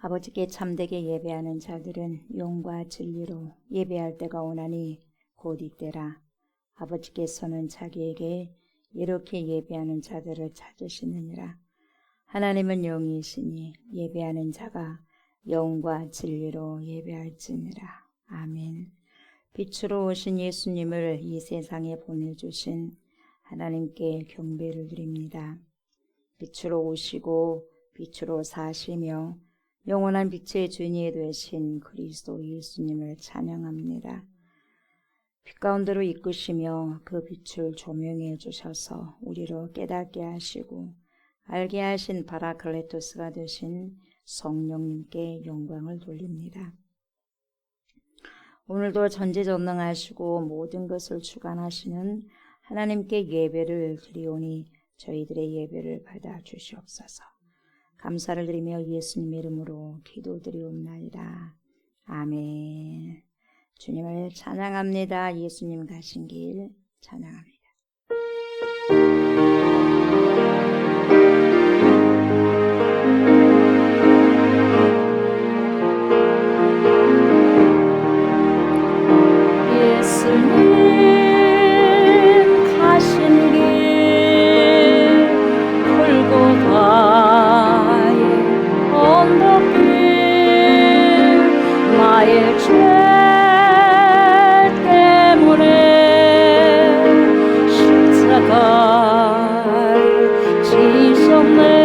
아버지께 참되게 예배하는 자들은 영과 진리로 예배할 때가 오나니 곧 이때라. 아버지께서는 자기에게 이렇게 예배하는 자들을 찾으시느니라. 하나님은 영이시니 예배하는 자가 영과 진리로 예배할지니라. 아멘. 빛으로 오신 예수님을 이 세상에 보내주신 하나님께 경배를 드립니다. 빛으로 오시고 빛으로 사시며 영원한 빛의 주인이 되신 그리스도 예수님을 찬양합니다. 빛 가운데로 이끄시며 그 빛을 조명해 주셔서 우리로 깨닫게 하시고 알게 하신 바라클레토스가 되신 성령님께 영광을 돌립니다. 오늘도 전지전능하시고 모든 것을 주관하시는 하나님께 예배를 드리오니 저희들의 예배를 받아 주시옵소서. 감사를 드리며 예수님의 이름으로 기도드리옵나이다. 아멘. 주님을 찬양합니다. 예수님 가신 길 찬양합니다. 예수님 가신 길 골고다의 언덕길 나의 죄 때문에 십자가를 지셨네.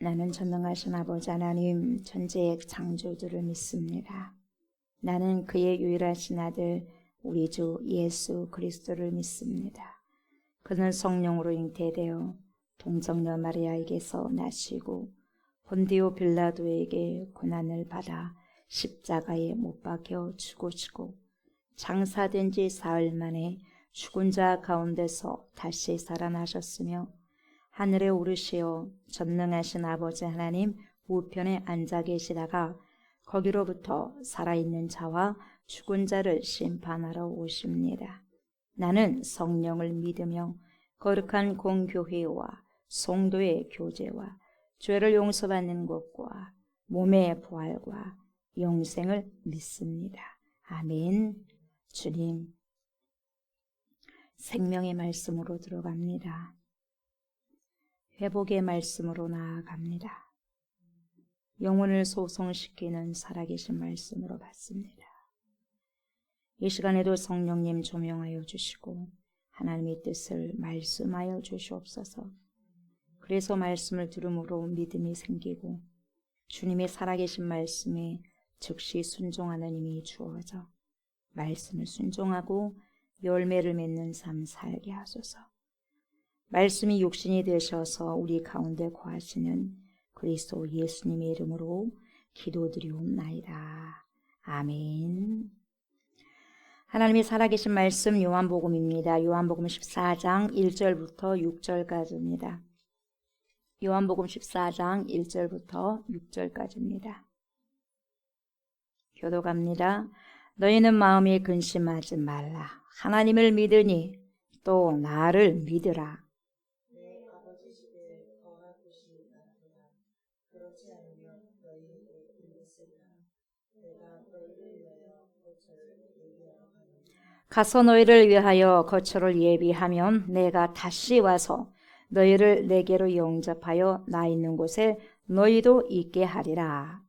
나는 전능하신 아버지 하나님 천지의 창조주를 믿습니다. 나는 그의 유일하신 아들 우리 주 예수 그리스도를 믿습니다. 그는 성령으로 잉태되어 동정녀 마리아에게서 나시고 본디오 빌라도에게 고난을 받아 십자가에 못 박혀 죽으시고 장사된 지 사흘 만에 죽은 자 가운데서 다시 살아나셨으며 하늘에 오르시어 전능하신 아버지 하나님 우편에 앉아 계시다가 거기로부터 살아있는 자와 죽은 자를 심판하러 오십니다. 나는 성령을 믿으며 거룩한 공교회와 성도의 교제와 죄를 용서받는 것과 몸의 부활과 영생을 믿습니다. 아멘. 주님, 생명의 말씀으로 들어갑니다. 회복의 말씀으로 나아갑니다. 영혼을 소성시키는 살아계신 말씀으로 받습니다. 이 시간에도 성령님 조명하여 주시고 하나님의 뜻을 말씀하여 주시옵소서. 그래서 말씀을 들음으로 믿음이 생기고 주님의 살아계신 말씀에 즉시 순종하는 힘이 주어져 말씀을 순종하고 열매를 맺는 삶 살게 하소서. 말씀이 육신이 되셔서 우리 가운데 거하시는 그리스도 예수님의 이름으로 기도드리옵나이다. 아멘. 하나님이 살아계신 말씀 요한복음입니다. 요한복음 14장 1절부터 6절까지입니다. 요한복음 14장 1절부터 6절까지입니다. 교독합니다. 너희는 마음에 근심하지 말라. 하나님을 믿으니 또 나를 믿으라. 내 아버지 집에 거할 곳이 있나이다. 그렇지 않으면 너희에게 일렀으리라. 내가 너희를 위하여 거처를 예비하러 가노니 가서 너희를 위하여 거처를 예비하면 내가 다시 와서 너희를 내게로 영접하여 나 있는 곳에 너희도 있게 하리라.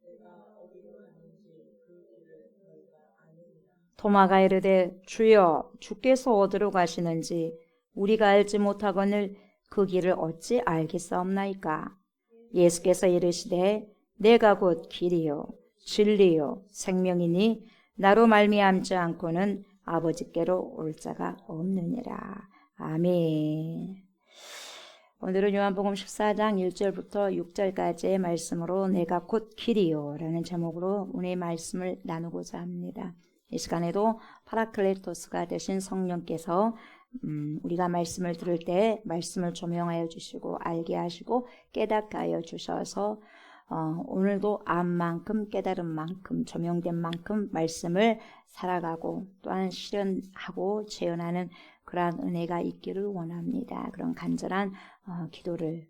내가 어디로 가는지 그 길을 너희가 아느니라. 도마가 이르되 주여 주께서 어디로 가시는지 우리가 알지 못하거늘 그 길을 어찌 알겠사옵나이까. 예수께서 이르시되 내가 곧 길이요 진리요 생명이니 나로 말미암지 않고는 아버지께로 올 자가 없느니라. 아멘. 오늘은 요한복음 14장 1절부터 6절까지의 말씀으로 내가 곧 길이요 라는 제목으로 오늘 말씀을 나누고자 합니다. 이 시간에도 파라클레토스가 되신 성령께서 우리가 말씀을 들을 때 말씀을 조명하여 주시고 알게 하시고 깨닫게 하여 주셔서 오늘도 안 만큼 깨달은 만큼 조명된 만큼 말씀을 살아가고 또한 실현하고 재현하는 그러한 은혜가 있기를 원합니다. 그런 간절한 기도를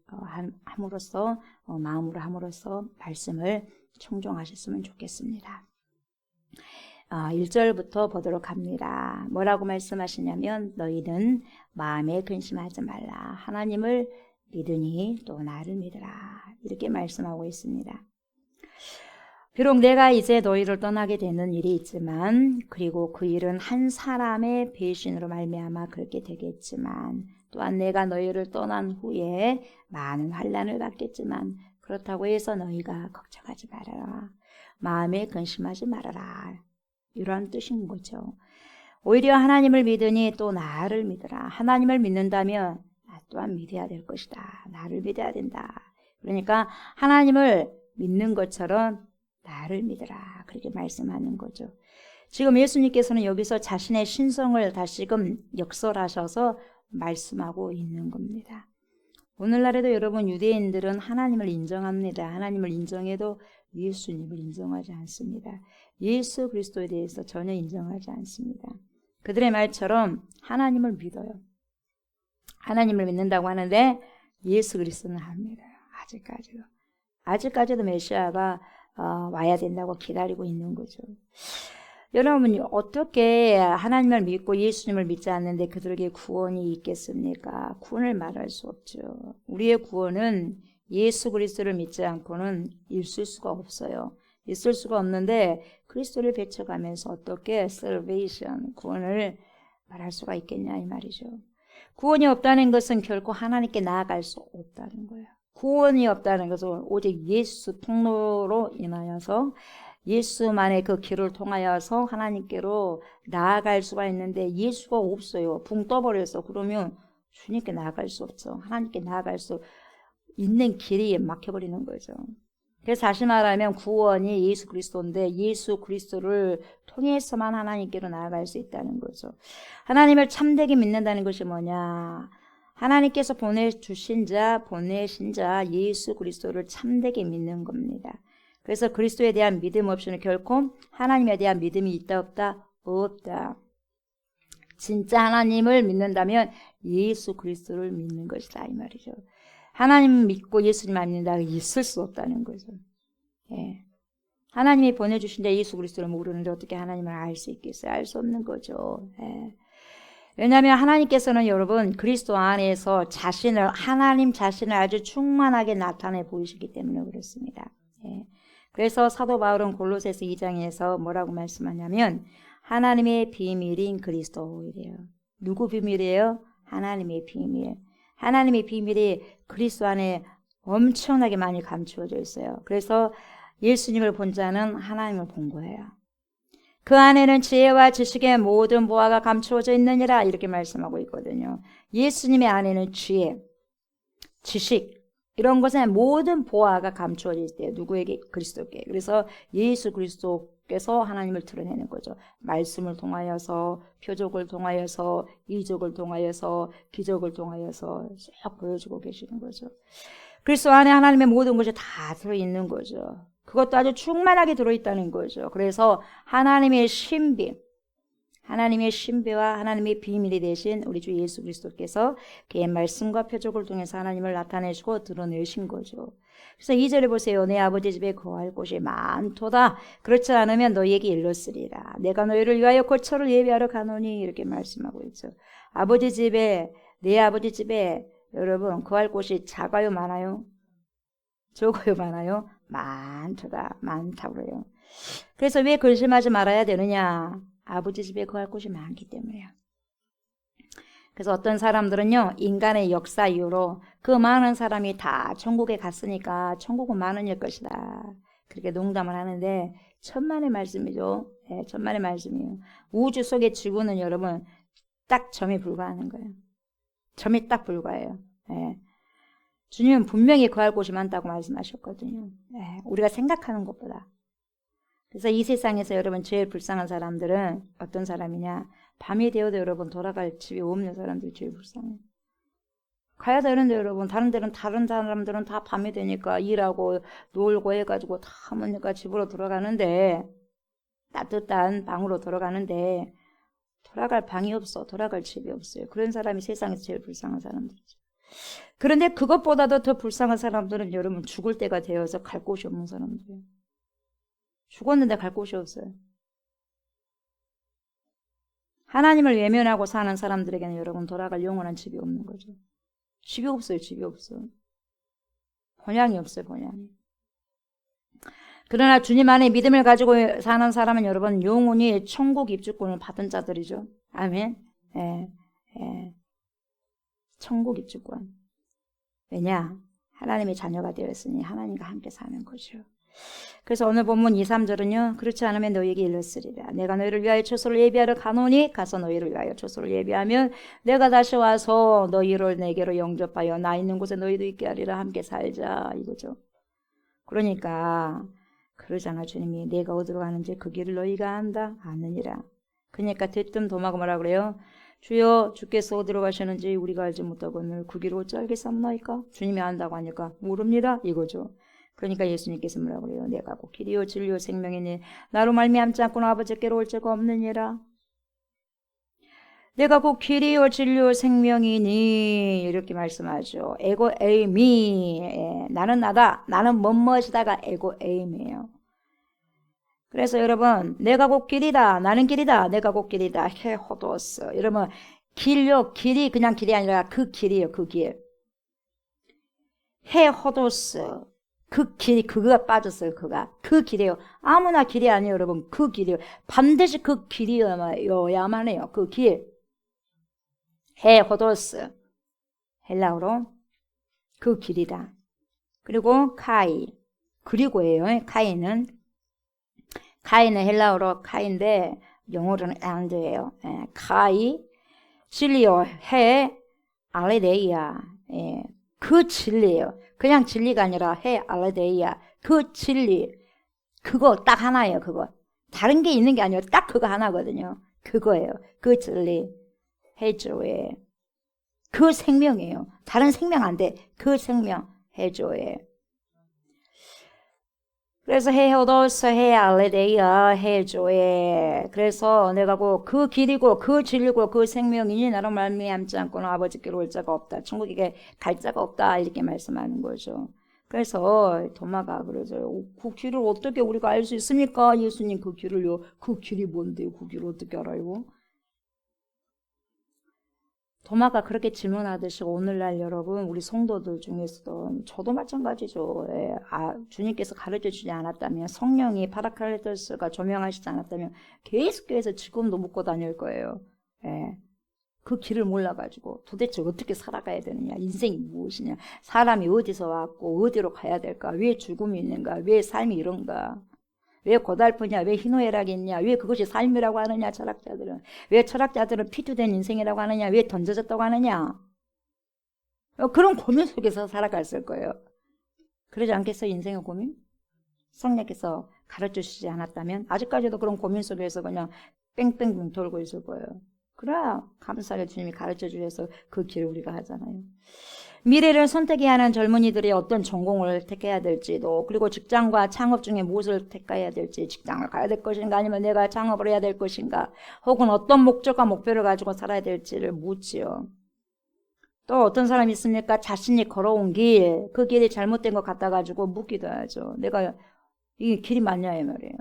함으로써 마음으로 함으로써 말씀을 청종하셨으면 좋겠습니다. 1절부터 보도록 합니다. 뭐라고 말씀하시냐면 너희는 마음에 근심하지 말라. 하나님을 믿으니 또 나를 믿으라. 이렇게 말씀하고 있습니다. 비록 내가 이제 너희를 떠나게 되는 일이 있지만 그리고 그 일은 한 사람의 배신으로 말미암아 그렇게 되겠지만 또한 내가 너희를 떠난 후에 많은 환난을 받겠지만 그렇다고 해서 너희가 걱정하지 말아라. 마음에 근심하지 말아라. 이런 뜻인 거죠. 오히려 하나님을 믿으니 또 나를 믿으라. 하나님을 믿는다면 나 또한 믿어야 될 것이다. 나를 믿어야 된다. 그러니까 하나님을 믿는 것처럼 나를 믿으라. 그렇게 말씀하는 거죠. 지금 예수님께서는 여기서 자신의 신성을 다시금 역설하셔서 말씀하고 있는 겁니다. 오늘날에도 여러분 유대인들은 하나님을 인정합니다. 하나님을 인정해도 예수님을 인정하지 않습니다. 예수 그리스도에 대해서 전혀 인정하지 않습니다. 그들의 말처럼 하나님을 믿어요. 하나님을 믿는다고 하는데 예수 그리스도는 안 믿어요. 아직까지도 메시아가 와야 된다고 기다리고 있는 거죠. 여러분 어떻게 하나님을 믿고 예수님을 믿지 않는데 그들에게 구원이 있겠습니까? 구원을 말할 수 없죠. 우리의 구원은 예수 그리스도를 믿지 않고는 있을 수가 없어요. 있을 수가 없는데 그리스도를 배쳐가면서 어떻게 salvation, 구원을 말할 수가 있겠냐 이 말이죠. 구원이 없다는 것은 결코 하나님께 나아갈 수 없다는 거예요. 구원이 없다는 것은 오직 예수 통로로 인하여서 예수만의 그 길을 통하여서 하나님께로 나아갈 수가 있는데 예수가 없어요. 붕 떠버려서 그러면 주님께 나아갈 수 없죠. 하나님께 나아갈 수 있는 길이 막혀버리는 거죠. 그래서 다시 말하면 구원이 예수 그리스도인데 예수 그리스도를 통해서만 하나님께로 나아갈 수 있다는 거죠. 하나님을 참되게 믿는다는 것이 뭐냐? 하나님께서 보내신 자 예수 그리스도를 참되게 믿는 겁니다. 그래서 그리스도에 대한 믿음 없이는 결코 하나님에 대한 믿음이 있다 없다? 없다. 진짜 하나님을 믿는다면 예수 그리스도를 믿는 것이다 이 말이죠. 하나님 믿고 예수님만 믿는다 있을 수 없다는 거죠. 예. 하나님이 보내주신 자 예수 그리스도를 모르는데 어떻게 하나님을 알 수 있겠어요? 알 수 없는 거죠. 예. 왜냐하면 하나님께서는 여러분 그리스도 안에서 하나님 자신을 아주 충만하게 나타내 보이시기 때문에 그렇습니다. 예. 그래서 사도 바울은 골로새서 2장에서 뭐라고 말씀하냐면 하나님의 비밀인 그리스도이래요. 누구 비밀이에요? 하나님의 비밀. 하나님의 비밀이 그리스도 안에 엄청나게 많이 감추어져 있어요. 그래서 예수님을 본 자는 하나님을 본 거예요. 그 안에는 지혜와 지식의 모든 보화가 감추어져 있느니라 이렇게 말씀하고 있거든요. 예수님의 안에는 지혜, 지식 이런 것에 모든 보화가 감추어져 있대요. 누구에게? 그리스도께. 그래서 예수 그리스도께서 하나님을 드러내는 거죠. 말씀을 통하여서, 표적을 통하여서, 이적을 통하여서, 기적을 통하여서 쭉 보여주고 계시는 거죠. 그리스도 안에 하나님의 모든 것이 다 들어있는 거죠. 그것도 아주 충만하게 들어있다는 거죠. 그래서 하나님의 신비와 하나님의 비밀이 되신 우리 주 예수 그리스도께서 그의 말씀과 표적을 통해서 하나님을 나타내시고 드러내신 거죠. 그래서 2절에 보세요. 내 아버지 집에 거할 곳이 많도다. 그렇지 않으면 너희에게 일렀으리라. 내가 너희를 위하여 거처를 예비하러 가노니 이렇게 말씀하고 있죠. 내 아버지 집에 여러분 거할 곳이 작아요 많아요? 적어요 많아요? 많도다. 많다고 그래요. 그래서 왜 근심하지 말아야 되느냐? 아버지 집에 거할 곳이 많기 때문에요. 그래서 어떤 사람들은요, 인간의 역사 이후로 그 많은 사람이 다 천국에 갔으니까 천국은 많은일 것이다. 그렇게 농담을 하는데 천만의 말씀이죠. 네, 천만의 말씀이에요. 우주 속의 지구는 여러분 딱 점에 불과하는 거예요. 점이 딱 불과해요. 네. 주님은 분명히 거할 곳이 많다고 말씀하셨거든요. 네, 우리가 생각하는 것보다. 그래서 이 세상에서 여러분 제일 불쌍한 사람들은 어떤 사람이냐? 밤이 되어도 여러분 돌아갈 집이 없는 사람들이 제일 불쌍해요. 가야 되는데 여러분 다른 사람들은 다 밤이 되니까 일하고 놀고 해가지고 다 하니까 집으로 돌아가는데 따뜻한 방으로 돌아가는데 돌아갈 방이 없어. 돌아갈 집이 없어요. 그런 사람이 세상에서 제일 불쌍한 사람들이죠. 그런데 그것보다도 더 불쌍한 사람들은 여러분 죽을 때가 되어서 갈 곳이 없는 사람들이에요. 죽었는데 갈 곳이 없어요. 하나님을 외면하고 사는 사람들에게는 여러분 돌아갈 영원한 집이 없는 거죠. 집이 없어요. 집이 없어. 본향이 없어요. 본향이. 그러나 주님 안에 믿음을 가지고 사는 사람은 여러분 영원히 천국 입주권을 받은 자들이죠. 아멘. 예, 예. 천국 입주권. 왜냐? 하나님의 자녀가 되었으니 하나님과 함께 사는 거죠. 그래서 오늘 본문 2, 3절은요. 그렇지 않으면 너희에게 일렀으리라. 내가 너희를 위하여 초소를 예비하러 가노니 가서 너희를 위하여 초소를 예비하면 내가 다시 와서 너희를 내게로 영접하여 나 있는 곳에 너희도 있게 하리라. 함께 살자 이거죠. 그러니까 그러잖아 주님이 내가 어디로 가는지 그 길을 너희가 안다? 아느니라. 그러니까 대뜸 도마가 뭐라 그래요? 주여 주께서 어디로 가시는지 우리가 알지 못하거늘 그 길을 어찌 알겠사옵나이까? 주님이 안다고 하니까 모릅니다 이거죠. 그러니까 예수님께서 뭐라고 그래요? 내가 곧 길이요 진리요 생명이니 나로 말미암지 않고는 아버지께로 올 자가 없느니라. 내가 곧 길이요 진리요 생명이니 이렇게 말씀하죠. 에고 에이미. 나는 나다. 나는 뭐뭐시다가 에고 에임이에요. 그래서 여러분 내가 곧 길이다. 나는 길이다. 내가 곧 길이다. 헤호도스. 여러분 길요 길이 그냥 길이 아니라 그 길이에요. 그 길. 헤호도스. 그 길이 그거가 빠졌어요. 그가 그 길이에요. 아무나 길이 아니에요. 여러분 그 길이에요. 반드시 그 길이어야만 해요. 그 길. 헤호도스. 헬라어로 그 길이다. 그리고 카이. 그리고예요. 카이는 헬라어로 카인데 영어로는 and예요. 카이. 진리요 해. 알레데이아. 예. 그 진리예요. 그냥 진리가 아니라 해 알레데이아. 그 진리. 그거 딱 하나예요. 그거. 다른 게 있는 게 아니라 딱 그거 하나거든요. 그거예요. 그 진리. 해조에. 그 생명이에요. 다른 생명 안 돼. 그 생명. 해조에. 그래서 헤어도서 해 알레데이아 해조에. 그래서 내가 그 길이고 그 진리고 그 생명이니 나로 말미암지 않고는 아버지께로 올 자가 없다. 천국에 갈 자가 없다. 이렇게 말씀하는 거죠. 그래서 도마가 그러죠. 그 길을 어떻게 우리가 알 수 있습니까? 예수님 그 길을요. 그 길이 뭔데요? 그 길을 어떻게 알아요? 도마가 그렇게 질문하듯이 오늘날 여러분 우리 성도들 중에서도 저도 마찬가지죠. 예, 주님께서 가르쳐주지 않았다면 성령이 파라클레토스가 조명하시지 않았다면 계속해서 지금도 묻고 다닐 거예요. 예, 그 길을 몰라가지고 도대체 어떻게 살아가야 되느냐, 인생이 무엇이냐, 사람이 어디서 왔고 어디로 가야 될까, 왜 죽음이 있는가, 왜 삶이 이런가, 왜 고달프냐, 왜 희노애락이 있냐, 왜 그것이 삶이라고 하느냐, 철학자들은. 왜 철학자들은 피투된 인생이라고 하느냐, 왜 던져졌다고 하느냐. 그런 고민 속에서 살아갔을 거예요. 그러지 않겠어요, 인생의 고민? 성령께서 가르쳐 주시지 않았다면 아직까지도 그런 고민 속에서 그냥 뺑뺑 돌고 있을 거예요. 그래, 감사하게 주님이 가르쳐 주셔서 그 길을 우리가 하잖아요. 미래를 선택해야 하는 젊은이들이 어떤 전공을 택해야 될지도, 그리고 직장과 창업 중에 무엇을 택해야 될지, 직장을 가야 될 것인가 아니면 내가 창업을 해야 될 것인가, 혹은 어떤 목적과 목표를 가지고 살아야 될지를 묻지요. 또 어떤 사람이 있습니까? 자신이 걸어온 길, 그 길이 잘못된 것 같아가지고 묻기도 하죠. 내가 이 길이 맞냐 이 말이에요.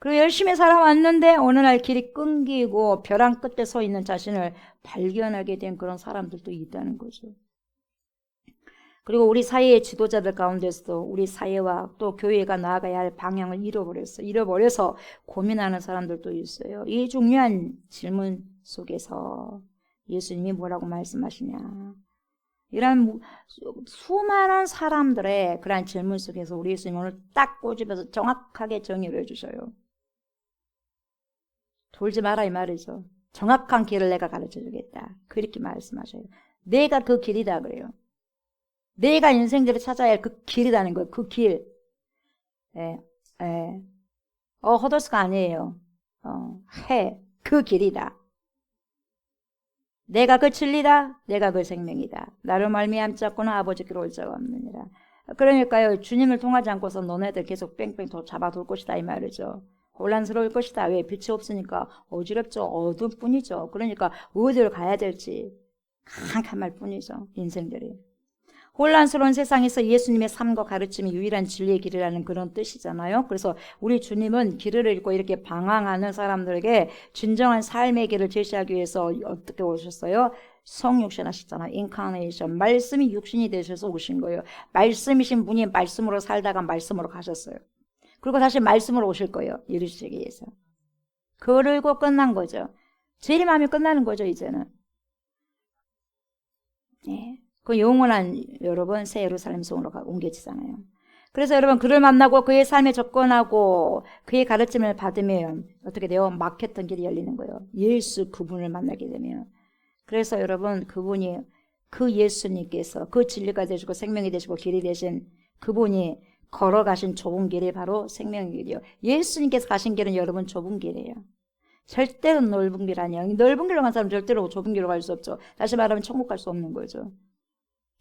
그리고 열심히 살아왔는데 어느 날 길이 끊기고 벼랑 끝에 서 있는 자신을 발견하게 된 그런 사람들도 있다는 거죠. 그리고 우리 사회의 지도자들 가운데서도 우리 사회와 또 교회가 나아가야 할 방향을 잃어버려서 고민하는 사람들도 있어요. 이 중요한 질문 속에서 예수님이 뭐라고 말씀하시냐, 이런 수많은 사람들의 그러한 질문 속에서 우리 예수님이 오늘 딱 꼬집어서 정확하게 정의를 해주셔요. 돌지 마라 이 말이죠. 정확한 길을 내가 가르쳐 주겠다. 그렇게 말씀하셔요. 내가 그 길이다 그래요. 내가 인생들을 찾아야 할 그 길이라는 거예요. 그 길. 허더스가 아니에요. 그 길이다. 내가 그 진리다. 내가 그 생명이다. 나로 말미암지 않고는 아버지께로 올 자가 없느니라. 그러니까요, 주님을 통하지 않고서 너네들 계속 뺑뺑 잡아둘 것이다 이 말이죠. 혼란스러울 것이다. 왜? 빛이 없으니까 어지럽죠. 어둠뿐이죠. 그러니까 어디를 가야 될지 캄캄할 뿐이죠. 인생들이. 혼란스러운 세상에서 예수님의 삶과 가르침이 유일한 진리의 길이라는 그런 뜻이잖아요. 그래서 우리 주님은 길을 잃고 이렇게 방황하는 사람들에게 진정한 삶의 길을 제시하기 위해서 어떻게 오셨어요? 성육신 하셨잖아요. 인카네이션. 말씀이 육신이 되셔서 오신 거예요. 말씀이신 분이 말씀으로 살다가 말씀으로 가셨어요. 그리고 다시 말씀으로 오실 거예요. 이루시기 위해서. 그리고 끝난 거죠. 재림하면 끝나는 거죠, 이제는. 네. 그 영원한 여러분 새 예루살렘 성으로 옮겨지잖아요. 그래서 여러분 그를 만나고 그의 삶에 접근하고 그의 가르침을 받으면 어떻게 돼요? 막혔던 길이 열리는 거예요. 예수 그분을 만나게 되면. 그래서 여러분 그분이, 그 예수님께서 그 진리가 되시고 생명이 되시고 길이 되신 그분이 걸어가신 좁은 길이 바로 생명의 길이요. 예수님께서 가신 길은 여러분 좁은 길이에요. 절대로 넓은 길 아니에요. 넓은 길로 간 사람은 절대로 좁은 길로 갈 수 없죠. 다시 말하면 천국 갈 수 없는 거죠.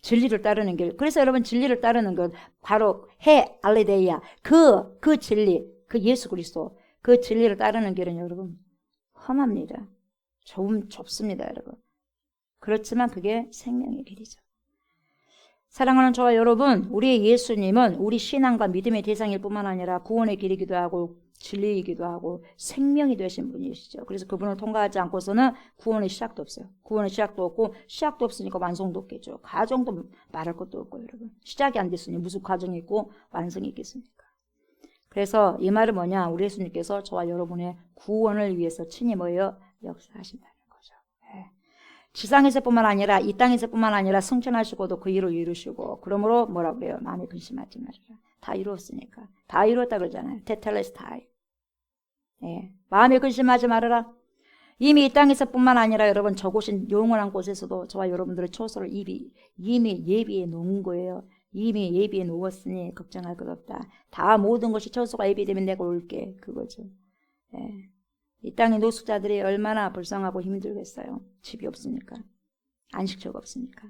진리를 따르는 길. 그래서 여러분 진리를 따르는 것 바로 해 알레데이아, 그 진리, 그 예수 그리스도, 그 진리를 따르는 길은 여러분 험합니다. 좁습니다 여러분. 그렇지만 그게 생명의 길이죠. 사랑하는 저와 여러분, 우리의 예수님은 우리 신앙과 믿음의 대상일 뿐만 아니라 구원의 길이기도 하고 진리이기도 하고 생명이 되신 분이시죠. 그래서 그분을 통과하지 않고서는 구원의 시작도 없어요. 구원의 시작도 없고 시작도 없으니까 완성도 없겠죠. 과정도 말할 것도 없고 여러분. 시작이 안 됐으니 무슨 과정이 있고 완성이 있겠습니까? 그래서 이 말은 뭐냐? 우리 예수님께서 저와 여러분의 구원을 위해서 친히 뭐예요? 역사하신다는 거죠. 네. 지상에서뿐만 아니라 이 땅에서뿐만 아니라 승천하시고도 그 일을 이루시고, 그러므로 뭐라고 그래요? 마음에 근심하지 말아라. 다 이루었으니까. 다 이루었다 그러잖아요. 테텔레스타이. 예. 마음에 근심하지 말아라. 이미 이 땅에서뿐만 아니라 여러분 저곳인 영원한 곳에서도 저와 여러분들의 처소를 이미 예비해 놓은 거예요. 이미 예비해 놓았으니 걱정할 것 없다. 다 모든 것이 처소가 예비되면 내가 올게. 그거죠. 예. 이 땅의 노숙자들이 얼마나 불쌍하고 힘들겠어요. 집이 없으니까. 안식처가 없으니까.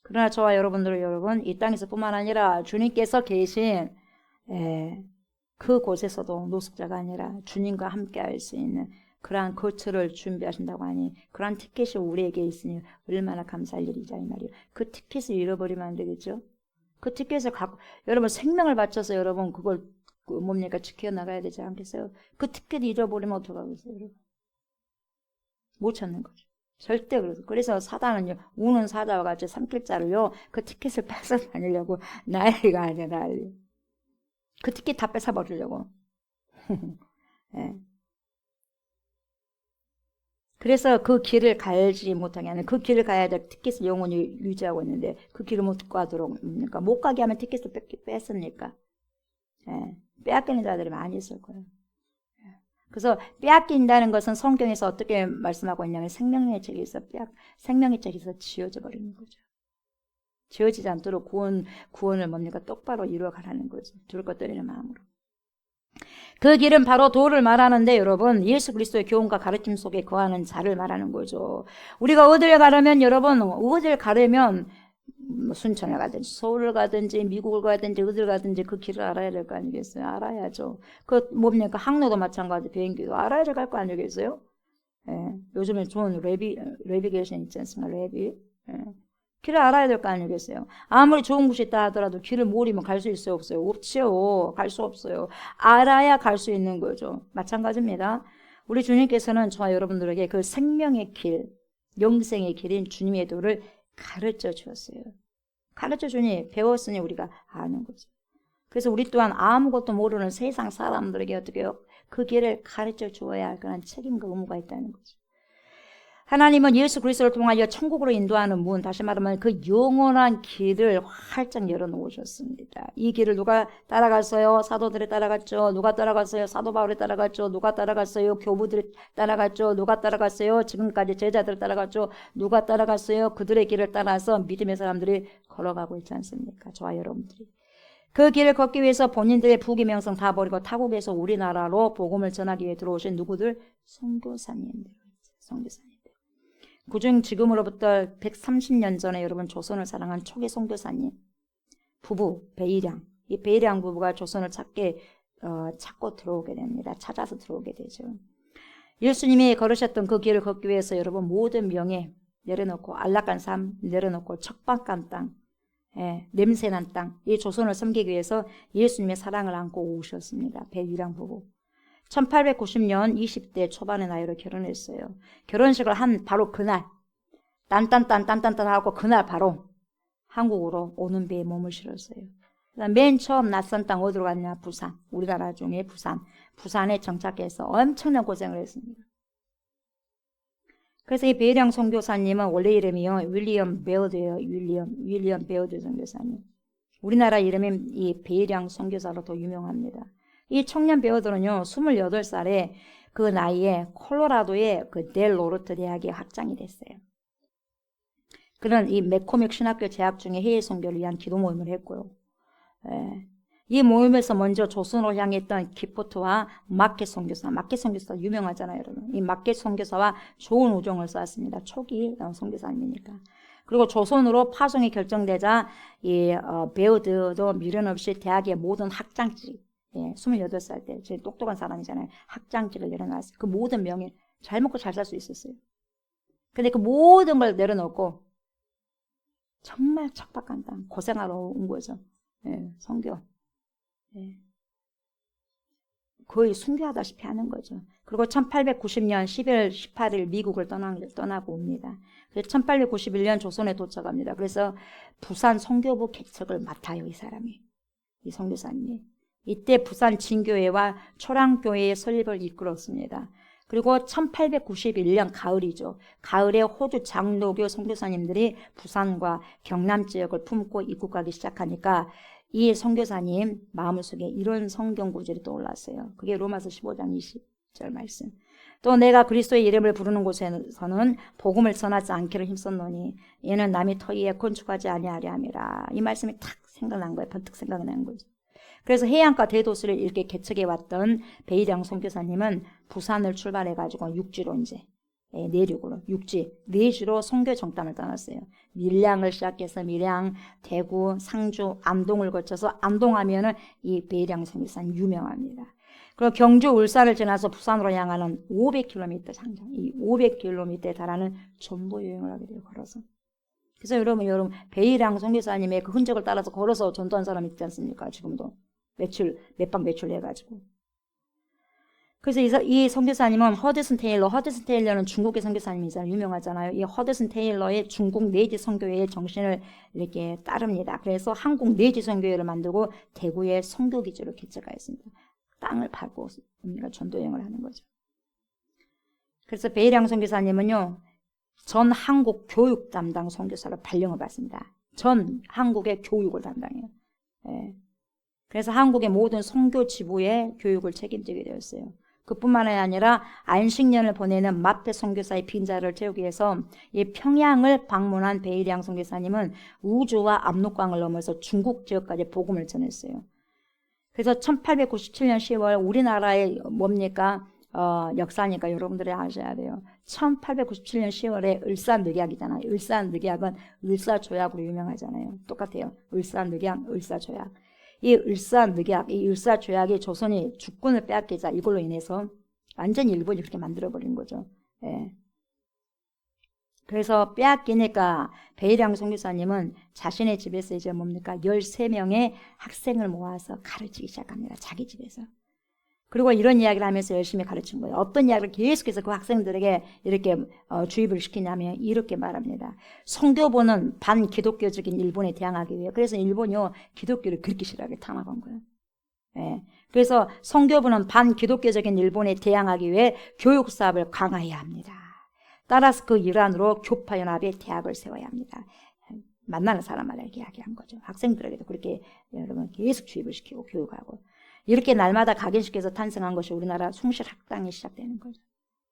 그러나 저와 여러분들 여러분 이 땅에서뿐만 아니라 주님께서 계신 그 곳에서도 노숙자가 아니라 주님과 함께 할 수 있는 그러한 거처를 준비하신다고 하니 그러한 티켓이 우리에게 있으니 얼마나 감사할 일이자 이 말이에요. 그 티켓을 잃어버리면 안 되겠죠. 그 티켓을 갖고 여러분 생명을 바쳐서 여러분 그걸 뭡니까 지켜나가야 되지 않겠어요? 그 티켓 잃어버리면 어떡하겠어요 여러분? 못 찾는 거죠. 절대 그래서. 그래서 사단은요, 우는 사자와 같이 삼킬자를요, 그 티켓을 뺏어 다니려고 난리가 아니야, 난리. 그 티켓 다 뺏어버리려고. 네. 그래서 그 길을 가지 못하게 하는, 그 길을 가야 될 티켓을 영원히 유지하고 있는데, 그 길을 못 가도록, 그러니까 못 가게 하면 티켓을 뺐으니까. 네. 빼앗기는 자들이 많이 있을 거예요. 그래서 빼앗긴다는 것은 성경에서 어떻게 말씀하고 있냐면 생명의 책에서 생명의 책에서 지워져 버리는 거죠. 지워지지 않도록 구원을 뭡니까 똑바로 이루어가라는 거죠. 둘 것 떨리는 마음으로. 그 길은 바로 도를 말하는데 여러분 예수 그리스도의 교훈과 가르침 속에 거하는 자를 말하는 거죠. 우리가 어딜 가려면 여러분 어딜 가려면 순천을 가든지 서울을 가든지 미국을 가든지 어딜 가든지 그 길을 알아야 될 거 아니겠어요? 알아야죠. 그 뭡니까 항로도 마찬가지 비행기도 알아야 될 거 아니겠어요? 예. 요즘에 좋은 내비게이션 있지 않습니까? 예. 길을 알아야 될 거 아니겠어요? 아무리 좋은 곳이 있다 하더라도 길을 모르면 갈 수 있어요? 없어요? 없지요. 갈 수 없어요. 알아야 갈 수 있는 거죠. 마찬가지입니다. 우리 주님께서는 저와 여러분들에게 그 생명의 길, 영생의 길인 주님의 도를 가르쳐 주었어요. 가르쳐 주니 배웠으니 우리가 아는 거죠. 그래서 우리 또한 아무것도 모르는 세상 사람들에게 어떻게 해요? 그 길을 가르쳐 주어야 할 그런 책임과 의무가 있다는 거죠. 하나님은 예수 그리스도를 통하여 천국으로 인도하는 문, 다시 말하면 그 영원한 길을 활짝 열어놓으셨습니다. 이 길을 누가 따라갔어요? 사도들이 따라갔죠. 누가 따라갔어요? 사도 바울이 따라갔죠. 누가 따라갔어요? 교부들이 따라갔죠. 누가 따라갔어요? 지금까지 제자들 따라갔죠. 누가 따라갔어요? 그들의 길을 따라서 믿음의 사람들이 걸어가고 있지 않습니까? 저와 여러분들이. 그 길을 걷기 위해서 본인들의 부귀명성 다 버리고 타국에서 우리나라로 복음을 전하기 위해 들어오신 누구들? 선교사님들. 선교사님. 그중 지금으로부터 130년 전에 여러분 조선을 사랑한 초기 선교사님 부부 배일양, 이 배일양 부부가 조선을 찾고 들어오게 됩니다. 찾아서 들어오게 되죠. 예수님이 걸으셨던 그 길을 걷기 위해서 여러분 모든 명예 내려놓고 안락한 삶 내려놓고 척박한 땅, 냄새난 땅, 이 조선을 섬기기 위해서 예수님의 사랑을 안고 오셨습니다. 배일양 부부. 1890년 20대 초반의 나이로 결혼했어요. 결혼식을 한 바로 그날 딴딴딴 하고 그날 바로 한국으로 오는 배에 몸을 실었어요. 맨 처음 낯선 땅 어디로 갔냐? 부산. 우리나라 중에 부산에 정착해서 엄청난 고생을 했습니다. 그래서 이 배일양 선교사님은 원래 이름이요 윌리엄 베어드예요. 윌리엄 베어드 선교사님. 우리나라 이름이 이 배일양 선교사로 더 유명합니다. 이 청년 배우들은요, 28살에 그 나이에 콜로라도의 그 델 노르트 대학에 학장이 됐어요. 그는 이 맥코믹 신학교 재학 중에 해외 선교를 위한 기도 모임을 했고요. 이 모임에서 먼저 조선으로 향했던 기포트와 마켓 선교사 유명하잖아요, 여러분. 이 마켓 선교사와 좋은 우정을 쌓았습니다. 초기 선교사님이니까. 그리고 조선으로 파송이 결정되자 이 베어드도 미련 없이 대학의 모든 학장직 28살 때, 제일 똑똑한 사람이잖아요. 학장직을 내려놨어요. 그 모든 명예, 잘 먹고 잘 살 수 있었어요. 근데 그 모든 걸 내려놓고, 정말 척박한 땅, 고생하러 온 거죠. 선교. 거의 순교하다시피 하는 거죠. 그리고 1890년 11월 18일 미국을 떠나고 옵니다. 그래서 1891년 조선에 도착합니다. 그래서 부산 선교부 개척을 맡아요, 이 사람이. 이 선교사님이. 이때 부산 진교회와 초량교회의 설립을 이끌었습니다. 그리고 1891년 가을이죠. 가을에 호주 장로교 선교사님들이 부산과 경남 지역을 품고 입국하기 시작하니까 이 선교사님 마음속에 이런 성경 구절이 떠올랐어요. 그게 로마서 15장 20절 말씀. 또 내가 그리스도의 이름을 부르는 곳에서는 복음을 전하지 않기를 힘썼노니 이는 남이 터이에 건축하지 아니하려 함이라. 이 말씀이 탁 생각난 거예요. 번뜩 생각난 거죠. 그래서 해안가 대도시를 이렇게 개척해 왔던 베이량 선교사님은 부산을 출발해가지고 육지로 이제 내륙으로 육지 내주로 선교 정탐을 떠났어요. 밀양을 시작해서 밀양, 대구, 상주, 안동을 거쳐서 안동하면은 이 베이량 선교사님 유명합니다. 그리고 경주, 울산을 지나서 부산으로 향하는 500km 장장, 이 500km에 달하는 전도 여행을 하게 돼요. 걸어서. 그래서 여러분 베이량 선교사님의 그 흔적을 따라서 걸어서 전도한 사람 있지 않습니까? 지금도 몇 박 며칠 해가지고. 그래서 이 선교사님은 허드슨 테일러는 중국의 선교사님이잖아요. 유명하잖아요. 이 허드슨 테일러의 중국 내지 선교회의 정신을 이렇게 따릅니다. 그래서 한국 내지 선교회를 만들고 대구의 선교기지로 개척하였습니다. 땅을 팔고 우리가 전도여행을 하는 거죠. 그래서 베이량 선교사님은요, 전 한국 교육 담당 선교사로 발령을 받습니다. 전 한국의 교육을 담당해요. 예. 그래서 한국의 모든 선교 지부의 교육을 책임지게 되었어요. 그뿐만이 아니라 안식년을 보내는 마페 선교사의 빈자를 채우기 위해서 이 평양을 방문한 베이량 선교사님은 우주와 압록강을 넘어서 중국 지역까지 복음을 전했어요. 그래서 1897년 10월 우리나라의 뭡니까? 역사니까 여러분들이 아셔야 돼요. 1897년 10월에 을사늑약이잖아요. 을사늑약은 을사조약으로 유명하잖아요. 똑같아요. 을사늑약, 을사조약. 이 을사조약이 조선이 주권을 빼앗기자 이걸로 인해서 완전히 일본이 그렇게 만들어버린 거죠. 예. 그래서 빼앗기니까 베이량 선교사님은 자신의 집에서 이제 뭡니까? 13명의 학생을 모아서 가르치기 시작합니다. 자기 집에서. 그리고 이런 이야기를 하면서 열심히 가르친 거예요. 어떤 이야기를 계속해서 그 학생들에게 이렇게 주입을 시키냐면 이렇게 말합니다. 선교부는 반기독교적인 일본에 대항하기 위해, 그래서 일본이요 기독교를 그렇게 싫어하게 탄압한 거예요. 예. 그래서 선교부는 반기독교적인 일본에 대항하기 위해 교육 사업을 강화해야 합니다. 따라서 그 일환으로 교파연합의 대학을 세워야 합니다. 만나는 사람마다 이렇게 이야기한 거죠. 학생들에게도 그렇게 여러분 계속 주입을 시키고 교육하고. 이렇게 날마다 각인시켜서 탄생한 것이 우리나라 숭실학당이 시작되는 거죠.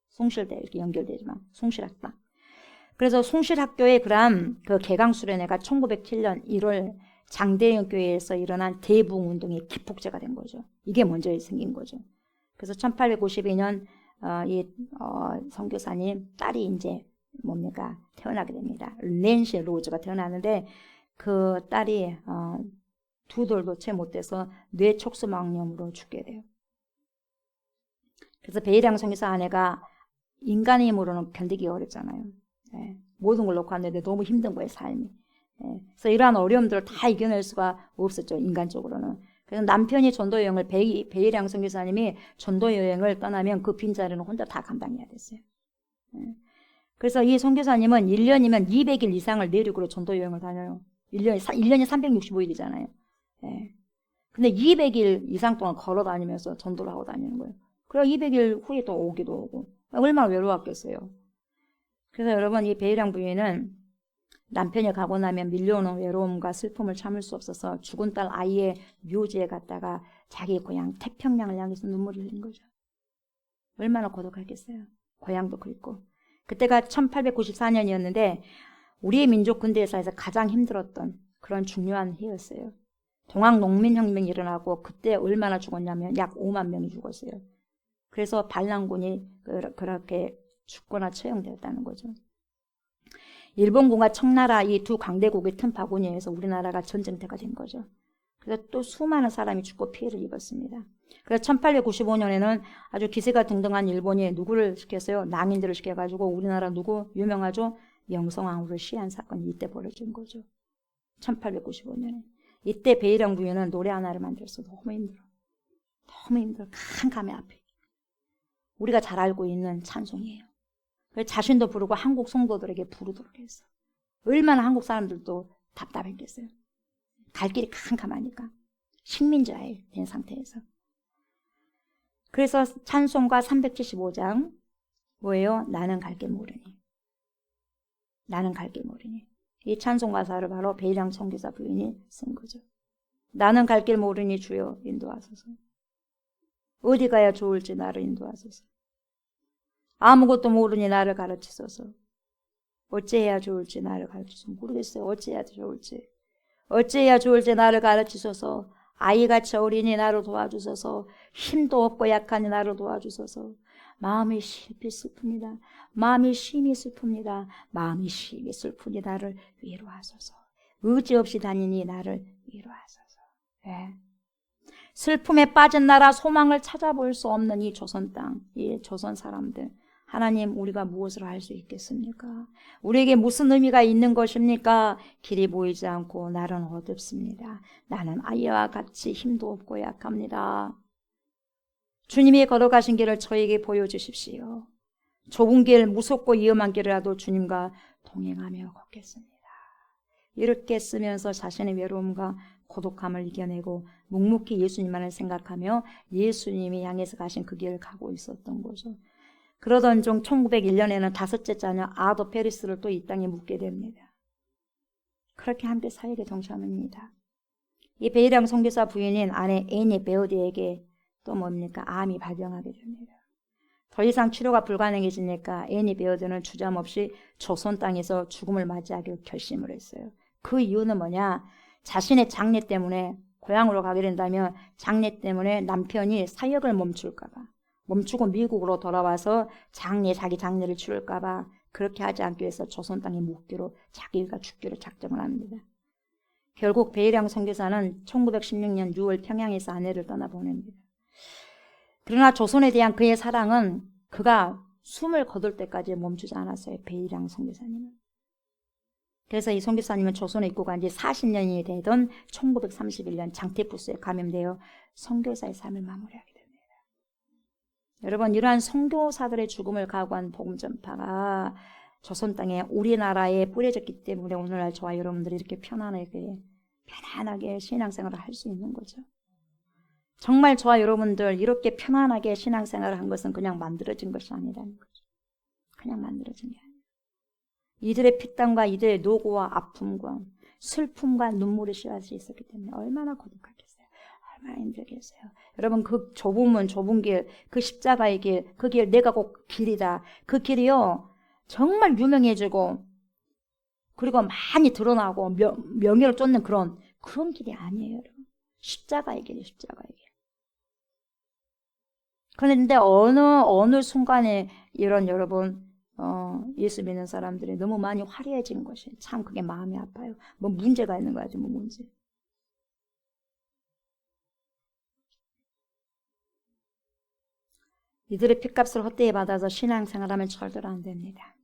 숭실대 이렇게 연결되지만 숭실학당. 그래서 숭실학교의 그 개강수련회가 1907년 1월 장대영 교회에서 일어난 대붕운동의 기폭제가 된 거죠. 이게 먼저 생긴 거죠. 그래서 1852년 선교사님 딸이 이제 뭡니까? 태어나게 됩니다. 낸시 로즈가 태어나는데 그 딸이 2돌도 채 못 돼서 뇌촉수막염으로 죽게 돼요. 그래서 베이량 선교사 아내가 인간의 힘으로는 견디기 어렵잖아요. 예, 모든 걸 놓고 하는데 너무 힘든 거예요, 삶이. 예, 그래서 이러한 어려움들을 다 이겨낼 수가 없었죠, 인간적으로는. 그래서 남편이 전도여행을 베이량 선교사님이 전도여행을 떠나면 그 빈자리는 혼자 다 감당해야 됐어요. 예. 그래서 이 선교사님은 1년이면 200일 이상을 내륙으로 전도여행을 다녀요. 1년이 365일이잖아요. 예. 근데 200일 이상 동안 걸어 다니면서 전도를 하고 다니는 거예요. 그래 200일 후에 또 오기도 오고. 얼마나 외로웠겠어요. 그래서 여러분 이 베이량 부인은 남편이 가고 나면 밀려오는 외로움과 슬픔을 참을 수 없어서 죽은 딸 아이의 묘지에 갔다가 자기 고향 태평양을 향해서 눈물을 흘린 거죠. 얼마나 고독했겠어요. 고향도 그립고. 그때가 1894년이었는데 우리의 민족 근대사에서 가장 힘들었던 그런 중요한 해였어요. 동학농민혁명이 일어나고 그때 얼마나 죽었냐면 약 5만 명이 죽었어요. 그래서 반란군이 그렇게 죽거나 처형되었다는 거죠. 일본군과 청나라 이 두 강대국의 틈바구니에 의해서 우리나라가 전쟁터가 된 거죠. 그래서 또 수많은 사람이 죽고 피해를 입었습니다. 그래서 1895년에는 아주 기세가 등등한 일본이 누구를 시켰어요? 낭인들을 시켜가지고 우리나라 누구 유명하죠? 명성황후를 시한 사건이 이때 벌어진 거죠. 1895년에. 이때 베이량 부인은 노래 하나를 만들어서 너무 힘들어. 너무 힘들어. 캄캄해 앞에. 우리가 잘 알고 있는 찬송이에요. 그래서 자신도 부르고 한국 성도들에게 부르도록 했어. 얼마나 한국 사람들도 답답했겠어요. 갈 길이 캄캄하니까. 식민지화에 된 상태에서. 그래서 찬송가 375장 뭐예요? 나는 갈 길 모르니. 나는 갈 길 모르니. 이 찬송 가사를 바로 베이량 선교사 부인이 쓴 거죠. 나는 갈 길 모르니 주여 인도하소서. 어디 가야 좋을지 나를 인도하소서. 아무것도 모르니 나를 가르치소서. 어찌해야 좋을지 나를 가르치소서. 모르겠어요. 어찌해야 좋을지. 어찌해야 좋을지 나를 가르치소서. 아이같이 어린이 나를 도와주소서. 힘도 없고 약하니 나를 도와주소서. 마음이 슬피 슬픕니다. 마음이 심히 슬픕니다. 마음이 심히 슬프니 나를 위로하소서. 의지 없이 다니니 나를 위로하소서. 네. 슬픔에 빠진 나라, 소망을 찾아볼 수 없는 이 조선 땅, 이 조선 사람들, 하나님, 우리가 무엇을 할 수 있겠습니까? 우리에게 무슨 의미가 있는 것입니까? 길이 보이지 않고 날은 어둡습니다. 나는 아이와 같이 힘도 없고 약합니다. 주님이 걸어가신 길을 저에게 보여주십시오. 좁은 길, 무섭고 위험한 길이라도 주님과 동행하며 걷겠습니다. 이렇게 쓰면서 자신의 외로움과 고독함을 이겨내고 묵묵히 예수님만을 생각하며 예수님이 향해서 가신 그 길을 가고 있었던 거죠. 그러던 중 1901년에는 다섯째 자녀 아도 페리스를 또 이 땅에 묻게 됩니다. 그렇게 함께 사역에 동참합니다. 이 베이랑 선교사 부인인 아내 애니 베어디에게 또 뭡니까? 암이 발병하게 됩니다. 더 이상 치료가 불가능해지니까 애니 베어디는 주저없이 조선 땅에서 죽음을 맞이하기로 결심을 했어요. 그 이유는 뭐냐? 자신의 장례 때문에 고향으로 가게 된다면 장례 때문에 남편이 사역을 멈출까봐, 멈추고 미국으로 돌아와서 자기 장례를 치를까봐 그렇게 하지 않기 위해서 조선 땅에 묵기로 자기가 죽기로 작정을 합니다. 결국 베이랑 선교사는 1916년 6월 평양에서 아내를 떠나보냅니다. 그러나 조선에 대한 그의 사랑은 그가 숨을 거둘 때까지 멈추지 않았어요. 베이랑 선교사님은. 그래서 이 선교사님은 조선에 입고 간 지 40년이 되던 1931년 장테푸스에 감염되어 선교사의 삶을 마무리하게 됩니다. 여러분, 이러한 선교사들의 죽음을 각오한 복음 전파가 조선 땅에 우리나라에 뿌려졌기 때문에 오늘날 저와 여러분들이 이렇게 편안하게 신앙생활을 할 수 있는 거죠. 정말 저와 여러분들 이렇게 편안하게 신앙생활을 한 것은 그냥 만들어진 것이 아니라는 거죠. 그냥 만들어진 게 아니에요. 이들의 피땀과 이들의 노고와 아픔과 슬픔과 눈물이 쏟아져 있었기 때문에 얼마나 고독하겠어요. 얼마나 힘들겠어요. 여러분, 그 좁은 길, 그 십자가의 길, 그 길 내가 꼭 길이다. 그 길이요 정말 유명해지고 그리고 많이 드러나고 명예를 쫓는 그런 길이 아니에요. 여러분. 십자가의 길이에요. 십자가의 길. 그런데 어느 순간에 이런 여러분 예수 믿는 사람들이 너무 많이 화려해진 것이 참 그게 마음이 아파요. 뭐 문제가 있는 거야지 뭐 문제. 이들의 핏값을 헛되이 받아서 신앙생활하면 절대로 안 됩니다.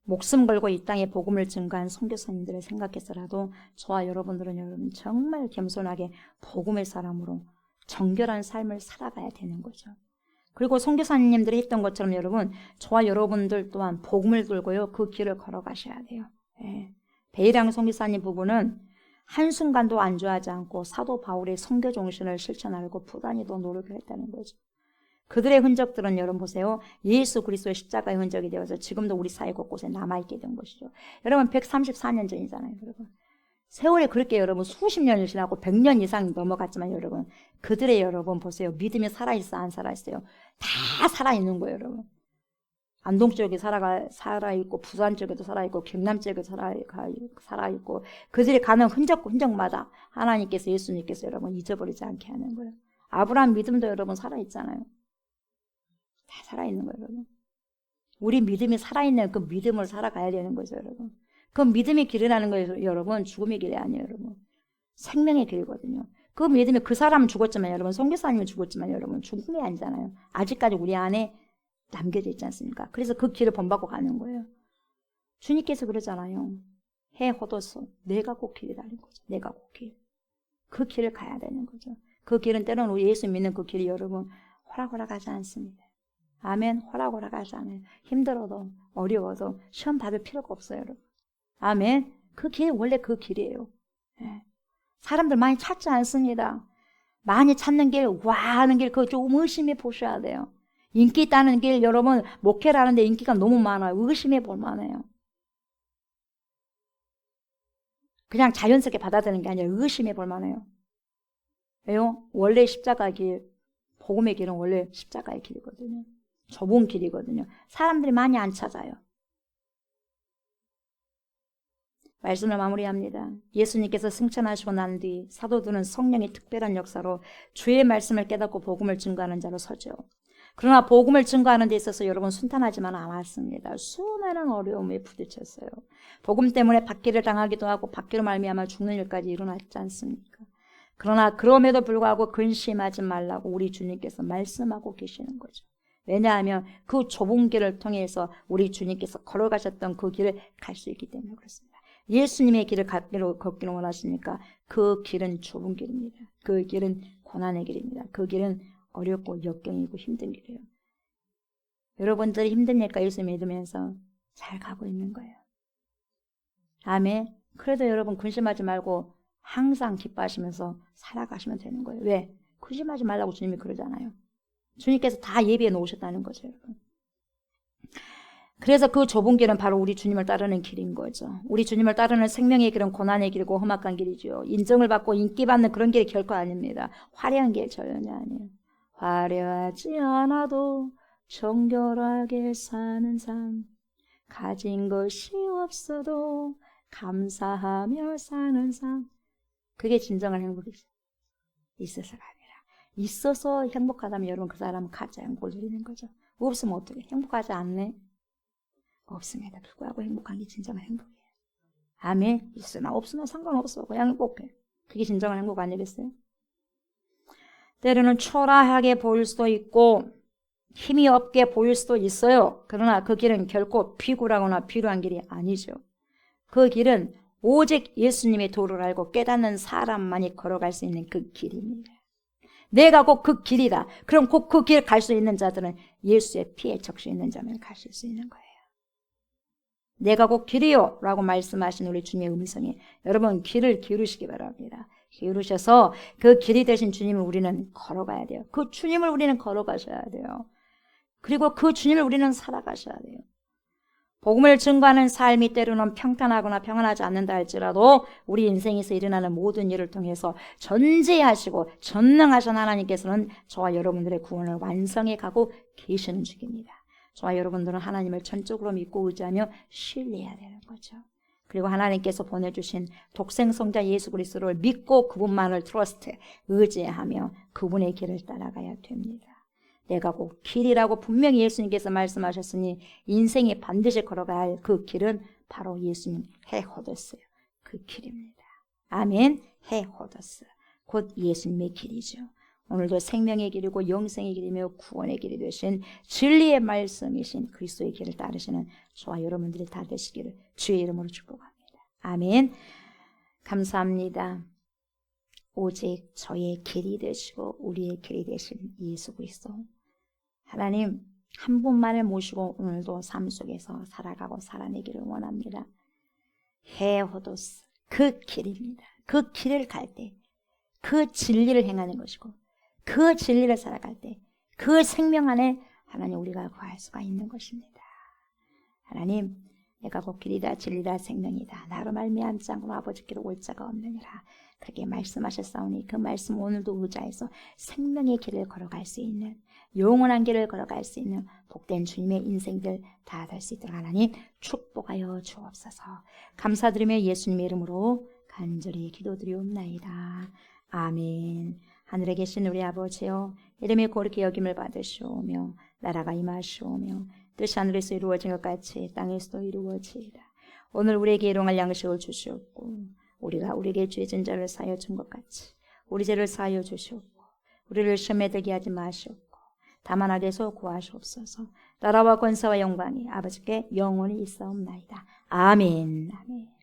목숨 걸고 이 땅에 복음을 증거한 선교사님들을 생각해서라도 저와 여러분 정말 겸손하게 복음의 사람으로 정결한 삶을 살아가야 되는 거죠. 그리고 선교사님들이 했던 것처럼 여러분, 저와 여러분들 또한 복음을 들고요 그 길을 걸어가셔야 돼요. 네. 베이랑 선교사님 부부는 한순간도 안주하지 않고 사도 바울의 선교 정신을 실천하려고 부단히 더 노력을 했다는 거죠. 그들의 흔적들은 여러분 보세요. 예수 그리스도의 십자가의 흔적이 되어서 지금도 우리 사회 곳곳에 남아있게 된 것이죠. 여러분 134년 전이잖아요. 여러분 세월이 그렇게 여러분 수십 년이 지나고 100년 이상 넘어갔지만 여러분 그들의 여러분 보세요. 믿음이 살아있어 안 살아있어요? 다 살아있는 거예요. 여러분 안동 쪽에 살아있고 부산 쪽에도 살아있고 경남 쪽에도 살아있고 그들이 가는 흔적마다 하나님께서 예수님께서 여러분 잊어버리지 않게 하는 거예요. 아브라함 믿음도 여러분 살아있잖아요. 다 살아있는 거예요, 여러분. 우리 믿음이 살아있는 그 믿음을 살아가야 되는 거죠, 여러분. 그 믿음의 길이라는 거예요, 여러분. 죽음의 길이 아니에요, 여러분. 생명의 길이거든요. 그 믿음이 그 사람은 죽었지만 여러분, 선교사님은 죽었지만 여러분, 죽음이 아니잖아요. 아직까지 우리 안에 남겨져 있지 않습니까? 그래서 그 길을 본받고 가는 거예요. 주님께서 그러잖아요. 해 헛어서 내가 곧 길이라는 거죠. 내가 곧 길. 그 길을 가야 되는 거죠. 그 길은 때로는 우리 예수 믿는 그 길이 여러분 호락호락하지 않습니다. 아멘. 호락호락하지 않아요. 힘들어도 어려워도 시험 받을 필요가 없어요, 여러분. 아멘. 그 길이 원래 그 길이에요. 네. 사람들 많이 찾지 않습니다. 많이 찾는 길, 와 하는 길 그거 좀 의심해 보셔야 돼요. 인기 있다는 길 여러분 목회를 하는데 인기가 너무 많아요. 의심해 볼 만해요. 그냥 자연스럽게 받아들이는 게 아니라 의심해 볼 만해요. 왜요? 원래 십자가의 길, 복음의 길은 원래 십자가의 길이거든요. 좁은 길이거든요. 사람들이 많이 안 찾아요. 말씀을 마무리합니다. 예수님께서 승천하시고 난 뒤 사도들은 성령의 특별한 역사로 주의 말씀을 깨닫고 복음을 증거하는 자로 서죠. 그러나 복음을 증거하는 데 있어서 여러분 순탄하지만 않았습니다. 수많은 어려움에 부딪혔어요. 복음 때문에 박해를 당하기도 하고 박해로 말미암아 죽는 일까지 일어났지 않습니까? 그러나 그럼에도 불구하고 근심하지 말라고 우리 주님께서 말씀하고 계시는 거죠. 왜냐하면 그 좁은 길을 통해서 우리 주님께서 걸어가셨던 그 길을 갈 수 있기 때문에 그렇습니다. 예수님의 길을 걷기를 원하시니까 그 길은 좁은 길입니다. 그 길은 고난의 길입니다. 그 길은 어렵고 역경이고 힘든 길이에요. 여러분들이 힘든 일과 예수 믿으면서 잘 가고 있는 거예요. 아멘. 그래도 여러분 근심하지 말고 항상 기뻐하시면서 살아가시면 되는 거예요. 왜? 근심하지 말라고 주님이 그러잖아요. 주님께서 다 예비해 놓으셨다는 거죠, 여러분. 그래서 그 좁은 길은 바로 우리 주님을 따르는 길인 거죠. 우리 주님을 따르는 생명의 길은 고난의 길이고 험악한 길이죠. 인정을 받고 인기받는 그런 길이 결코 아닙니다. 화려한 길 전혀 아니에요. 화려하지 않아도 정결하게 사는 삶, 가진 것이 없어도 감사하며 사는 삶, 그게 진정한 행복이죠. 있어서가 아니라. 있어서 행복하다면 여러분 그 사람은 가짜 행복을 누리는 거죠. 없으면 어떻게? 행복하지 않네? 없음에도 불구하고 행복한 게 진정한 행복이에요. 아멘. 있으나 없으나 상관없어. 그냥 행복해. 그게 진정한 행복 아니겠어요? 때로는 초라하게 보일 수도 있고 힘이 없게 보일 수도 있어요. 그러나 그 길은 결코 비굴하거나 비루한 길이 아니죠. 그 길은 오직 예수님의 도를 알고 깨닫는 사람만이 걸어갈 수 있는 그 길입니다. 내가 곧 그 길이다. 그럼 곧 그 길 갈 수 있는 자들은 예수의 피에 적시 있는 자면 가실 수 있는 거예요. 내가 곧 길이요 라고 말씀하신 우리 주님의 음성에 여러분 귀를 기울이시기 바랍니다. 기울으셔서 그 길이 되신 주님을 우리는 걸어가야 돼요. 그 주님을 우리는 걸어가셔야 돼요. 그리고 그 주님을 우리는 살아가셔야 돼요. 복음을 증거하는 삶이 때로는 평탄하거나 평안하지 않는다 할지라도 우리 인생에서 일어나는 모든 일을 통해서 전지하시고 전능하신 하나님께서는 저와 여러분들의 구원을 완성해 가고 계시는 중입니다. 저와 여러분들은 하나님을 전적으로 믿고 의지하며 신뢰해야 되는 거죠. 그리고 하나님께서 보내주신 독생성자 예수 그리스도를 믿고 그분만을 트러스트, 의지하며 그분의 길을 따라가야 됩니다. 내가 곧 길이라고 분명히 예수님께서 말씀하셨으니 인생에 반드시 걸어가야 할 그 길은 바로 예수님 헤호더스 그 길입니다. 아멘. 헤호더스 곧 예수님의 길이죠. 오늘도 생명의 길이고 영생의 길이며 구원의 길이 되신 진리의 말씀이신 그리스도의 길을 따르시는 저와 여러분들이 다 되시기를 주의 이름으로 축복합니다. 아멘. 감사합니다. 오직 저의 길이 되시고 우리의 길이 되신 예수 그리스도 하나님 한 분만을 모시고 오늘도 삶 속에서 살아가고 살아내기를 원합니다. 헤호도스 그 길입니다. 그 길을 갈 때 그 진리를 행하는 것이고 그 진리를 살아갈 때 그 생명 안에 하나님 우리가 거할 수가 있는 것입니다. 하나님 내가 곧 길이다 진리다 생명이다 나로 말미암지 않고는 아버지께로 올 자가 없느니라 그렇게 말씀하셨사오니 그 말씀 오늘도 의지해서 생명의 길을 걸어갈 수 있는 영원한 길을 걸어갈 수 있는 복된 주님의 인생들 다 될 수 있도록 하나님 축복하여 주옵소서. 감사드리며 예수님의 이름으로 간절히 기도드리옵나이다. 아멘. 하늘에 계신 우리 아버지여 이름이 거룩히 여김을 받으시오며 나라가 임하시오며 뜻이 하늘에서 이루어진 것 같이 땅에서도 이루어지이다. 오늘 우리에게 일용할 양식을 주시옵고 우리가 우리에게 죄진 자를 사하여 준 것 같이 우리 죄를 사하여 주시옵고 우리를 시험에 들게 하지 마시옵고 다만 악에서 구하시옵소서. 나라와 권세와 영광이 아버지께 영원히 있사옵나이다. 아멘. 아멘.